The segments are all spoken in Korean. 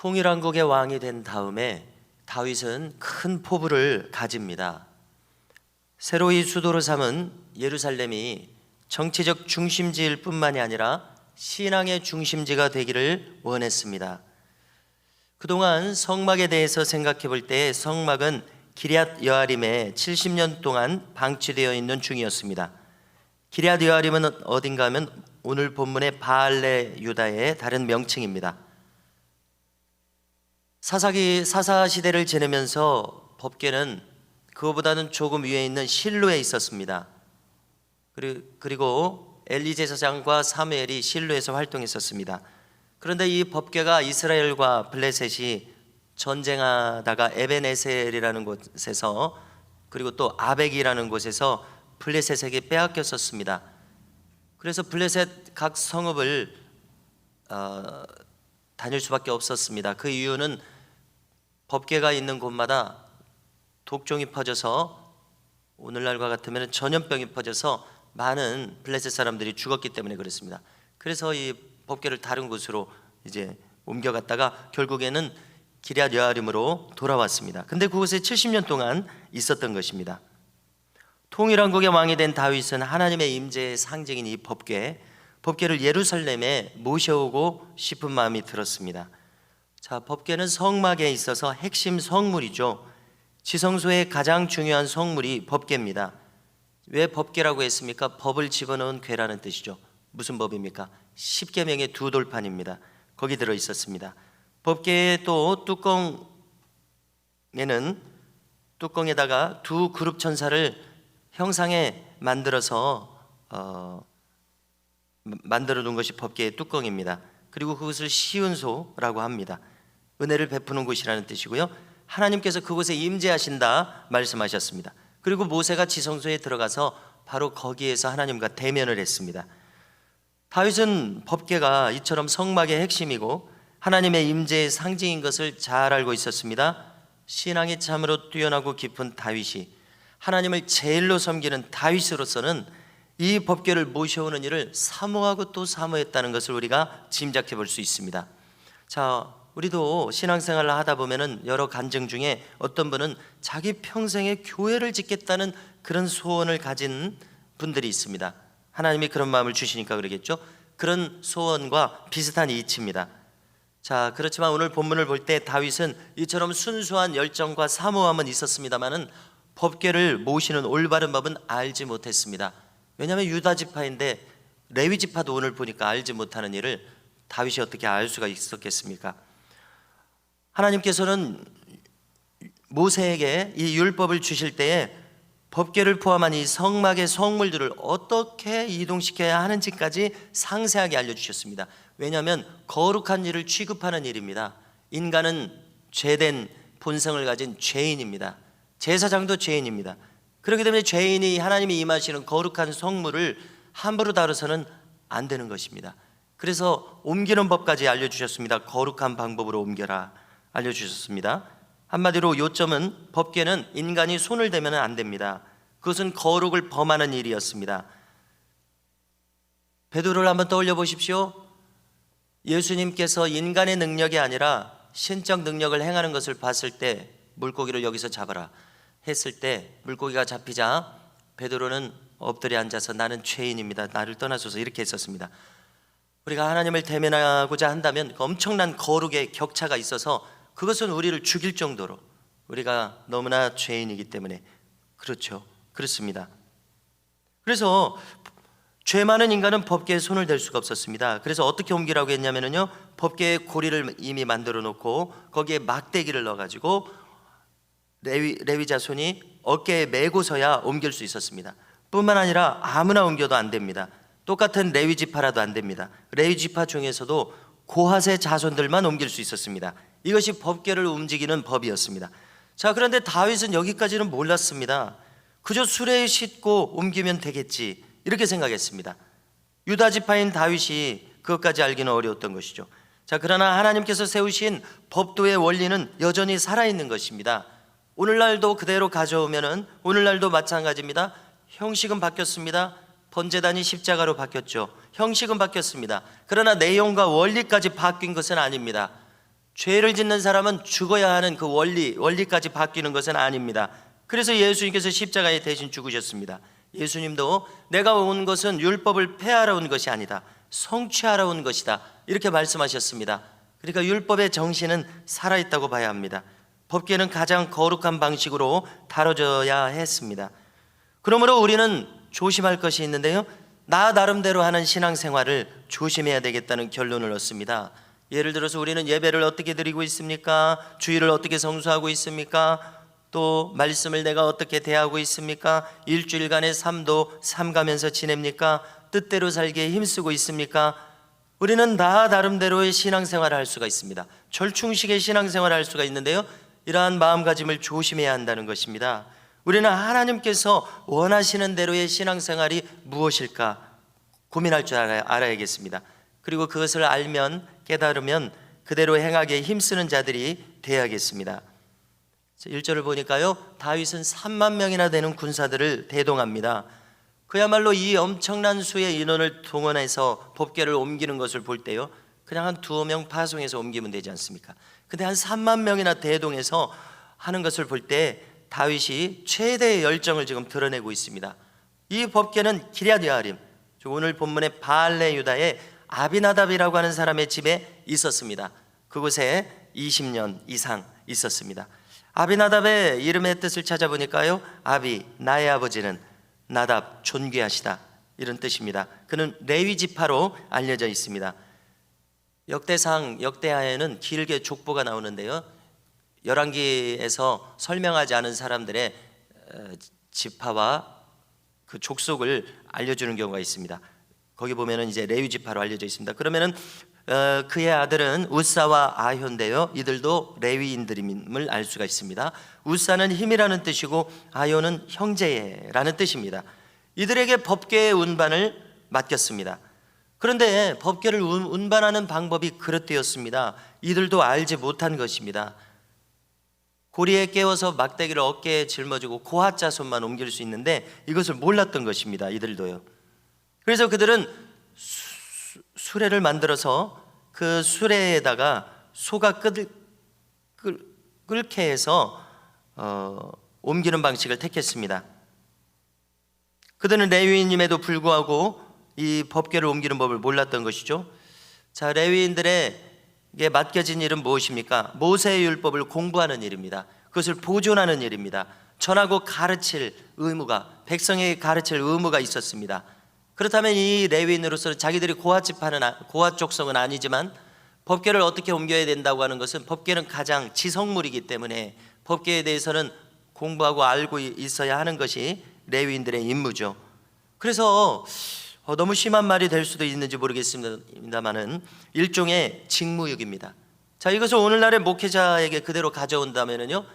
통일왕국의 왕이 된 다음에 다윗은 큰 포부를 가집니다. 새로이 수도로 삼은 예루살렘이 정치적 중심지일 뿐만이 아니라 신앙의 중심지가 되기를 원했습니다. 그동안 성막에 대해서 생각해 볼 때 성막은 기럇 여아림에 70년 동안 방치되어 있는 중이었습니다. 기럇 여아림은 어딘가 하면 오늘 본문의 바알레 유다의 다른 명칭입니다. 사사 시대를 지내면서 법궤는 그거보다는 조금 위에 있는 실로에 있었습니다. 그리고 엘리 제사장과 사무엘이 실로에서 활동했었습니다. 그런데 이 법궤가 이스라엘과 블레셋이 전쟁하다가 에벤에셀이라는 곳에서 그리고 또 아벡이라는 곳에서 블레셋에게 빼앗겼었습니다. 그래서 블레셋 각 성읍을 다닐 수밖에 없었습니다. 그 이유는 법궤가 있는 곳마다 독종이 퍼져서 오늘날과 같으면 전염병이 퍼져서 많은 블레셋 사람들이 죽었기 때문에 그렇습니다. 그래서 이 법궤를 다른 곳으로 이제 옮겨갔다가 결국에는 기럇 여아림으로 돌아왔습니다. 근데 그곳에 70년 동안 있었던 것입니다. 통일왕국의 왕이 된 다윗은 하나님의 임재의 상징인 이 법궤를 예루살렘에 모셔오고 싶은 마음이 들었습니다. 자, 법궤는 성막에 있어서 핵심 성물이죠. 지성소의 가장 중요한 성물이 법궤입니다. 왜 법궤라고 했습니까? 법을 집어넣은 궤라는 뜻이죠. 무슨 법입니까? 십계명의 두 돌판입니다. 거기 들어 있었습니다. 법궤의 또 뚜껑에다가 두 그룹 천사를 형상에 만들어서 만들어 놓은 것이 법궤의 뚜껑입니다. 그리고 그것을 시은소라고 합니다. 은혜를 베푸는 곳이라는 뜻이고요. 하나님께서 그곳에 임재하신다 말씀하셨습니다. 그리고 모세가 지성소에 들어가서 바로 거기에서 하나님과 대면을 했습니다. 다윗은 법궤가 이처럼 성막의 핵심이고 하나님의 임재의 상징인 것을 잘 알고 있었습니다. 신앙이 참으로 뛰어나고 깊은 다윗이 하나님을 제일로 섬기는 다윗으로서는 이 법궤를 모셔오는 일을 사모하고 또 사모했다는 것을 우리가 짐작해 볼 수 있습니다. 자, 우리도 신앙생활을 하다 보면은 여러 간증 중에 어떤 분은 자기 평생에 교회를 짓겠다는 그런 소원을 가진 분들이 있습니다. 하나님이 그런 마음을 주시니까 그러겠죠. 그런 소원과 비슷한 이치입니다. 자, 그렇지만 오늘 본문을 볼 때 다윗은 이처럼 순수한 열정과 사모함은 있었습니다만은 법궤를 모시는 올바른 법은 알지 못했습니다. 왜냐하면 유다 지파인데 레위 지파도 오늘 보니까 알지 못하는 일을 다윗이 어떻게 알 수가 있었겠습니까? 하나님께서는 모세에게 이 율법을 주실 때에 법궤를 포함한 이 성막의 성물들을 어떻게 이동시켜야 하는지까지 상세하게 알려주셨습니다. 왜냐하면 거룩한 일을 취급하는 일입니다. 인간은 죄된 본성을 가진 죄인입니다. 제사장도 죄인입니다. 그렇기 때문에 죄인이 하나님이 임하시는 거룩한 성물을 함부로 다뤄서는 안 되는 것입니다. 그래서 옮기는 법까지 알려주셨습니다. 거룩한 방법으로 옮겨라 알려주셨습니다. 한마디로 요점은 법궤는 인간이 손을 대면 안 됩니다. 그것은 거룩을 범하는 일이었습니다. 베드로를 한번 떠올려 보십시오. 예수님께서 인간의 능력이 아니라 신적 능력을 행하는 것을 봤을 때 물고기를 여기서 잡아라 했을 때 물고기가 잡히자 베드로는 엎드려 앉아서 나는 죄인입니다. 나를 떠나소서 이렇게 했었습니다. 우리가 하나님을 대면하고자 한다면 엄청난 거룩의 격차가 있어서 그것은 우리를 죽일 정도로 우리가 너무나 죄인이기 때문에 그렇죠. 그렇습니다. 그래서 죄 많은 인간은 법궤에 손을 댈 수가 없었습니다. 그래서 어떻게 옮기라고 했냐면요, 법궤에 고리를 이미 만들어 놓고 거기에 막대기를 넣어가지고 레위 자손이 어깨에 메고서야 옮길 수 있었습니다. 뿐만 아니라 아무나 옮겨도 안 됩니다. 똑같은 레위 지파라도 안 됩니다. 레위 지파 중에서도 고핫의 자손들만 옮길 수 있었습니다. 이것이 법궤를 움직이는 법이었습니다. 자, 그런데 다윗은 여기까지는 몰랐습니다. 그저 수레에 싣고 옮기면 되겠지 이렇게 생각했습니다. 유다 지파인 다윗이 그것까지 알기는 어려웠던 것이죠. 자, 그러나 하나님께서 세우신 법도의 원리는 여전히 살아있는 것입니다. 오늘날도 그대로 가져오면은 오늘날도 마찬가지입니다. 형식은 바뀌었습니다. 번제단이 십자가로 바뀌었죠. 형식은 바뀌었습니다. 그러나 내용과 원리까지 바뀐 것은 아닙니다. 죄를 짓는 사람은 죽어야 하는 그 원리까지 바뀌는 것은 아닙니다. 그래서 예수님께서 십자가에 대신 죽으셨습니다. 예수님도 내가 온 것은 율법을 폐하러 온 것이 아니다, 성취하러 온 것이다, 이렇게 말씀하셨습니다. 그러니까 율법의 정신은 살아있다고 봐야 합니다. 법궤는 가장 거룩한 방식으로 다뤄져야 했습니다. 그러므로 우리는 조심할 것이 있는데요, 나 나름대로 하는 신앙생활을 조심해야 되겠다는 결론을 얻습니다. 예를 들어서 우리는 예배를 어떻게 드리고 있습니까? 주일을 어떻게 성수하고 있습니까? 또 말씀을 내가 어떻게 대하고 있습니까? 일주일간의 삶도 삼가면서 지냅니까? 뜻대로 살기에 힘쓰고 있습니까? 우리는 나 나름대로의 신앙생활을 할 수가 있습니다. 절충식의 신앙생활을 할 수가 있는데요, 이러한 마음가짐을 조심해야 한다는 것입니다. 우리는 하나님께서 원하시는 대로의 신앙생활이 무엇일까 고민할 줄 알아야겠습니다. 그리고 그것을 알면, 깨달으면 그대로 행하기에 힘쓰는 자들이 되어야겠습니다. 1절을 보니까요, 다윗은 3만 명이나 되는 군사들을 대동합니다. 그야말로 이 엄청난 수의 인원을 동원해서 법궤를 옮기는 것을 볼 때요, 그냥 한 2명 파송해서 옮기면 되지 않습니까? 근데 한 3만 명이나 대동해서 하는 것을 볼 때 다윗이 최대의 열정을 지금 드러내고 있습니다. 이 법궤는 기럇 여아림, 오늘 본문의 바알레 유다의 아비나답이라고 하는 사람의 집에 있었습니다. 그곳에 20년 이상 있었습니다. 아비나답의 이름의 뜻을 찾아보니까요, 아비, 나의 아버지는, 나답, 존귀하시다, 이런 뜻입니다. 그는 레위 지파로 알려져 있습니다. 역대상, 역대하에는 길게 족보가 나오는데요, 열왕기에서 설명하지 않은 사람들의 지파와 그 족속을 알려주는 경우가 있습니다. 거기 보면은 이제 레위 지파로 알려져 있습니다. 그러면은 그의 아들은 우사와 아효인데요, 이들도 레위인들임을 알 수가 있습니다. 우사는 힘이라는 뜻이고 아효는 형제라는 뜻입니다. 이들에게 법궤의 운반을 맡겼습니다. 그런데 법궤를 운반하는 방법이 그릇되었습니다. 이들도 알지 못한 것입니다. 고리에 깨워서 막대기를 어깨에 짊어지고 고핫자손만 옮길 수 있는데 이것을 몰랐던 것입니다. 이들도요. 그래서 그들은 수레를 만들어서 그 수레에다가 소가 끓게 해서 옮기는 방식을 택했습니다. 그들은 레위인임에도 불구하고 이 법궤를 옮기는 법을 몰랐던 것이죠. 자, 레위인들에게 맡겨진 일은 무엇입니까? 모세의 율법을 공부하는 일입니다. 그것을 보존하는 일입니다. 전하고 가르칠 의무가, 백성에게 가르칠 의무가 있었습니다. 그렇다면 이 레위인으로서 자기들이 고핫 족속은 아니지만 법궤를 어떻게 옮겨야 된다고 하는 것은, 법궤는 가장 지성물이기 때문에 법궤에 대해서는 공부하고 알고 있어야 하는 것이 레위인들의 임무죠. 그래서 너무 심한 말이 될 수도 있는지 모르겠습니다만은 일종의 직무유기입니다. 자, 이것을 오늘날의 목회자에게 그대로 가져온다면요,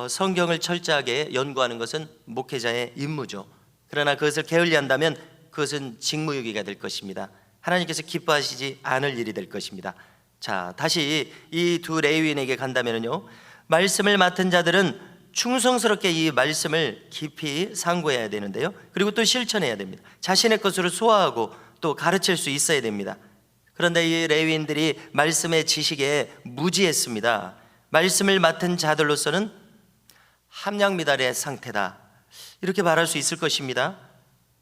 성경을 철저하게 연구하는 것은 목회자의 임무죠. 그러나 그것을 게을리한다면 그것은 직무유기가 될 것입니다. 하나님께서 기뻐하시지 않을 일이 될 것입니다. 자, 다시 이 두 레위인에게 간다면요, 말씀을 맡은 자들은 충성스럽게 이 말씀을 깊이 상고해야 되는데요, 그리고 또 실천해야 됩니다. 자신의 것으로 소화하고 또 가르칠 수 있어야 됩니다. 그런데 이 레위인들이 말씀의 지식에 무지했습니다. 말씀을 맡은 자들로서는 함량미달의 상태다, 이렇게 말할 수 있을 것입니다.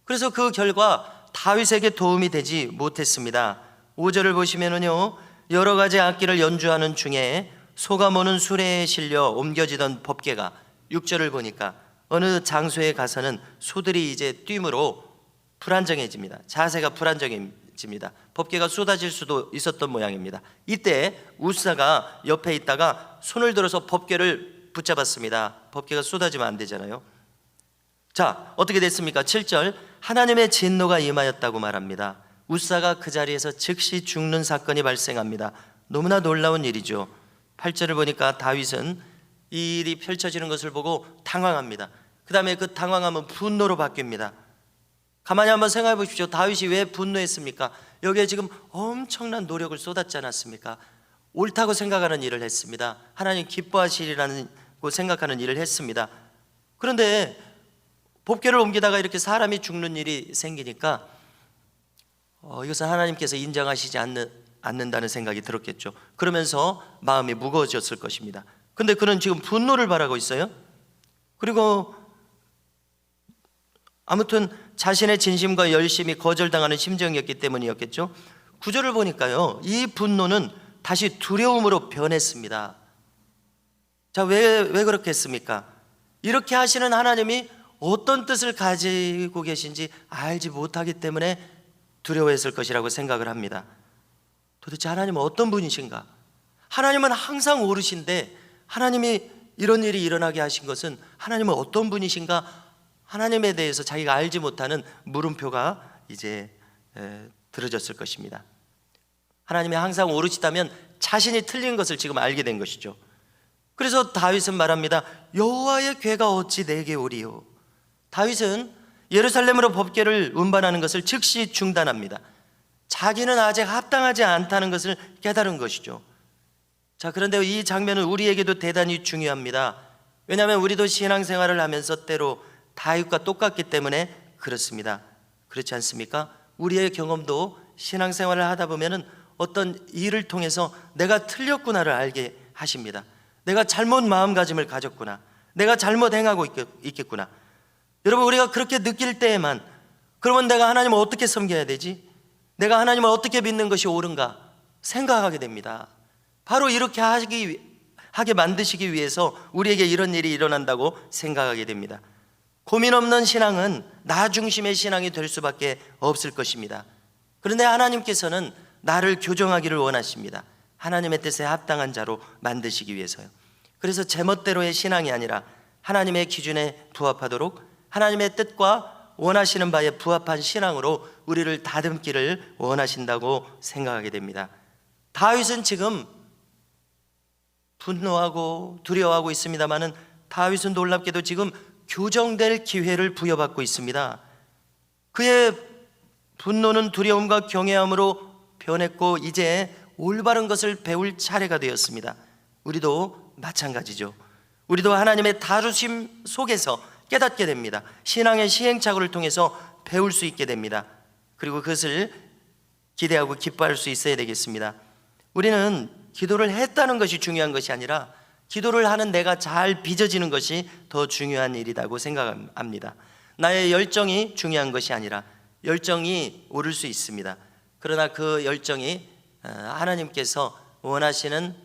그래서 그 결과 다윗에게 도움이 되지 못했습니다. 5절을 보시면은요, 여러 가지 악기를 연주하는 중에 소가 모는 수레에 실려 옮겨지던 법궤가, 6절을 보니까 어느 장소에 가서는 소들이 이제 뛰므로 불안정해집니다. 자세가 불안정해집니다. 법궤가 쏟아질 수도 있었던 모양입니다. 이때 우사가 옆에 있다가 손을 들어서 법궤를 붙잡았습니다. 법궤가 쏟아지면 안 되잖아요. 자, 어떻게 됐습니까? 7절, 하나님의 진노가 임하였다고 말합니다. 우사가 그 자리에서 즉시 죽는 사건이 발생합니다. 너무나 놀라운 일이죠. 8절을 보니까 다윗은 이 일이 펼쳐지는 것을 보고 당황합니다. 그 다음에 그 당황함은 분노로 바뀝니다. 가만히 한번 생각해 보십시오. 다윗이 왜 분노했습니까? 여기에 지금 엄청난 노력을 쏟았지 않았습니까? 옳다고 생각하는 일을 했습니다. 하나님 기뻐하시리라고 생각하는 일을 했습니다. 그런데 법궤를 옮기다가 이렇게 사람이 죽는 일이 생기니까 이것은 하나님께서 인정하시지 않는다는 생각이 들었겠죠. 그러면서 마음이 무거워졌을 것입니다. 근데 그는 지금 분노를 바라고 있어요. 그리고 아무튼 자신의 진심과 열심이 거절당하는 심정이었기 때문이었겠죠. 9절을 보니까요, 이 분노는 다시 두려움으로 변했습니다. 자, 왜 그렇겠습니까? 이렇게 하시는 하나님이 어떤 뜻을 가지고 계신지 알지 못하기 때문에 두려워했을 것이라고 생각을 합니다. 도대체 하나님은 어떤 분이신가? 하나님은 항상 옳으신데 하나님이 이런 일이 일어나게 하신 것은 하나님은 어떤 분이신가? 하나님에 대해서 자기가 알지 못하는 물음표가 이제 들어졌을 것입니다. 하나님이 항상 옳으시다면 자신이 틀린 것을 지금 알게 된 것이죠. 그래서 다윗은 말합니다. 여호와의 궤가 어찌 내게 오리요. 다윗은 예루살렘으로 법궤를 운반하는 것을 즉시 중단합니다. 자기는 아직 합당하지 않다는 것을 깨달은 것이죠. 자, 그런데 이 장면은 우리에게도 대단히 중요합니다. 왜냐하면 우리도 신앙생활을 하면서 때로 다윗과 똑같기 때문에 그렇습니다. 그렇지 않습니까? 우리의 경험도 신앙생활을 하다 보면은 어떤 일을 통해서 내가 틀렸구나를 알게 하십니다. 내가 잘못 마음가짐을 가졌구나, 내가 잘못 행하고 있겠구나. 여러분, 우리가 그렇게 느낄 때에만, 그러면 내가 하나님을 어떻게 섬겨야 되지? 내가 하나님을 어떻게 믿는 것이 옳은가 생각하게 됩니다. 바로 이렇게 하게 만드시기 위해서 우리에게 이런 일이 일어난다고 생각하게 됩니다. 고민 없는 신앙은 나 중심의 신앙이 될 수밖에 없을 것입니다. 그런데 하나님께서는 나를 교정하기를 원하십니다. 하나님의 뜻에 합당한 자로 만드시기 위해서요. 그래서 제멋대로의 신앙이 아니라 하나님의 기준에 부합하도록 하나님의 뜻과 원하시는 바에 부합한 신앙으로 우리를 다듬기를 원하신다고 생각하게 됩니다. 다윗은 지금 분노하고 두려워하고 있습니다마는 다윗은 놀랍게도 지금 교정될 기회를 부여받고 있습니다. 그의 분노는 두려움과 경외함으로 변했고 이제 올바른 것을 배울 차례가 되었습니다. 우리도 마찬가지죠. 우리도 하나님의 다루심 속에서 깨닫게 됩니다. 신앙의 시행착오를 통해서 배울 수 있게 됩니다. 그리고 그것을 기대하고 기뻐할 수 있어야 되겠습니다. 우리는 기도를 했다는 것이 중요한 것이 아니라 기도를 하는 내가 잘 빚어지는 것이 더 중요한 일이라고 생각합니다. 나의 열정이 중요한 것이 아니라 열정이 오를 수 있습니다. 그러나 그 열정이 하나님께서 원하시는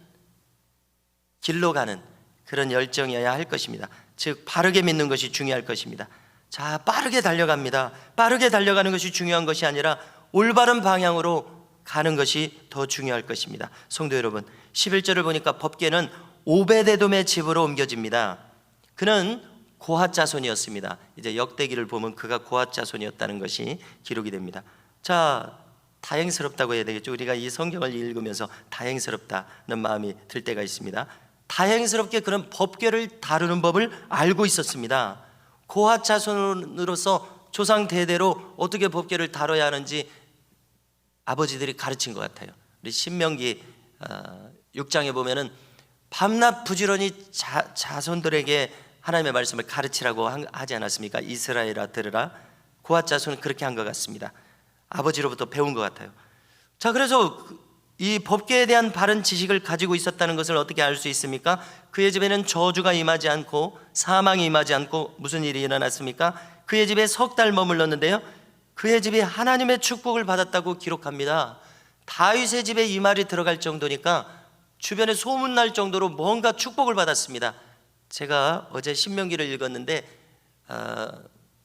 길로 가는 그런 열정이어야 할 것입니다. 즉 바르게 믿는 것이 중요할 것입니다. 자, 빠르게 달려갑니다. 빠르게 달려가는 것이 중요한 것이 아니라 올바른 방향으로 가는 것이 더 중요할 것입니다. 성도 여러분, 11절을 보니까 법궤는 오베데돔의 집으로 옮겨집니다. 그는 고핫 자손이었습니다. 이제 역대기를 보면 그가 고핫 자손이었다는 것이 기록이 됩니다. 자, 다행스럽다고 해야 되겠죠. 우리가 이 성경을 읽으면서 다행스럽다는 마음이 들 때가 있습니다. 다행스럽게 그런 법궤를 다루는 법을 알고 있었습니다. 고핫 자손으로서 조상 대대로 어떻게 법궤를 다뤄야 하는지 아버지들이 가르친 것 같아요. 우리 신명기 6장에 보면은 밤낮 부지런히 자손들에게 하나님의 말씀을 가르치라고 하지 않았습니까? 이스라엘아 들으라. 고핫 자손은 그렇게 한 것 같습니다. 아버지로부터 배운 것 같아요. 자, 그래서 이 법궤에 대한 바른 지식을 가지고 있었다는 것을 어떻게 알 수 있습니까? 그의 집에는 저주가 임하지 않고 사망이 임하지 않고 무슨 일이 일어났습니까? 그의 집에 석 달 머물렀는데요, 그의 집이 하나님의 축복을 받았다고 기록합니다. 다윗의 집에 이 말이 들어갈 정도니까 주변에 소문날 정도로 뭔가 축복을 받았습니다. 제가 어제 신명기를 읽었는데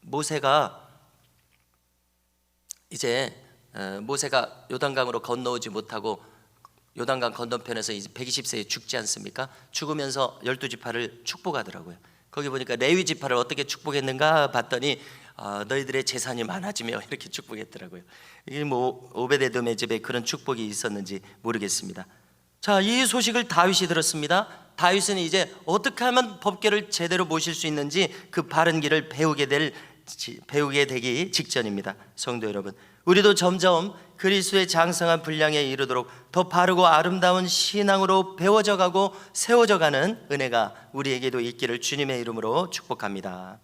모세가 요단강으로 건너오지 못하고 요단강 건너편에서 이제 120세에 죽지 않습니까? 죽으면서 12지파를 축복하더라고요. 거기 보니까 레위 지파를 어떻게 축복했는가 봤더니 너희들의 재산이 많아지며 이렇게 축복했더라고요. 이게 뭐 오베데돔의 집에 그런 축복이 있었는지 모르겠습니다. 자, 이 소식을 다윗이 들었습니다. 다윗은 이제 어떻게 하면 법궤를 제대로 모실 수 있는지 그 바른 길을 배우게 되기 직전입니다. 성도 여러분, 우리도 점점 그리스도의 장성한 분량에 이르도록 더 바르고 아름다운 신앙으로 배워져 가고 세워져 가는 은혜가 우리에게도 있기를 주님의 이름으로 축복합니다.